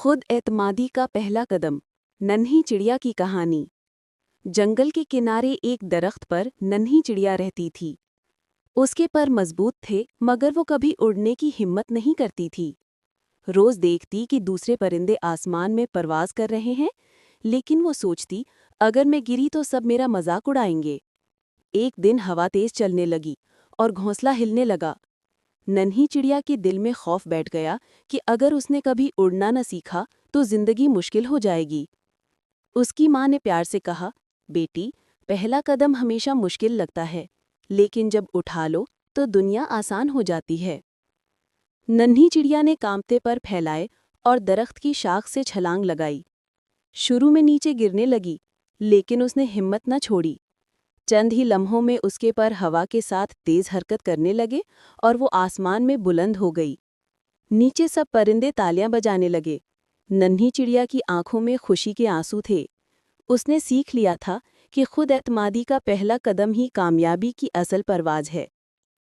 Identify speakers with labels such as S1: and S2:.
S1: खुद एतमादी का पहला कदम। नन्ही चिड़िया की कहानी। जंगल के किनारे एक दरख्त पर नन्ही चिड़िया रहती थी। उसके पर मजबूत थे मगर वो कभी उड़ने की हिम्मत नहीं करती थी। रोज देखती कि दूसरे परिंदे आसमान में परवाज कर रहे हैं, लेकिन वो सोचती अगर मैं गिरी तो सब मेरा मजाक उड़ाएंगे। एक दिन हवा तेज चलने लगी और घोंसला हिलने लगा। नन्ही चिड़िया के दिल में खौफ बैठ गया कि अगर उसने कभी उड़ना न सीखा तो जिंदगी मुश्किल हो जाएगी। उसकी माँ ने प्यार से कहा, बेटी, पहला कदम हमेशा मुश्किल लगता है, लेकिन जब उठा लो तो दुनिया आसान हो जाती है। नन्ही चिड़िया ने कांपते पर फैलाए और दरख्त की शाख से छलांग लगाई। शुरू में नीचे गिरने लगी, लेकिन उसने हिम्मत न छोड़ी। चंद ही लम्हों में उसके पर हवा के साथ तेज हरकत करने लगे और वो आसमान में बुलंद हो गई। नीचे सब परिंदे तालियां बजाने लगे। नन्ही चिड़िया की आंखों में खुशी के आंसू थे। उसने सीख लिया था कि खुद एतमादी का पहला कदम ही कामयाबी की असल परवाज है।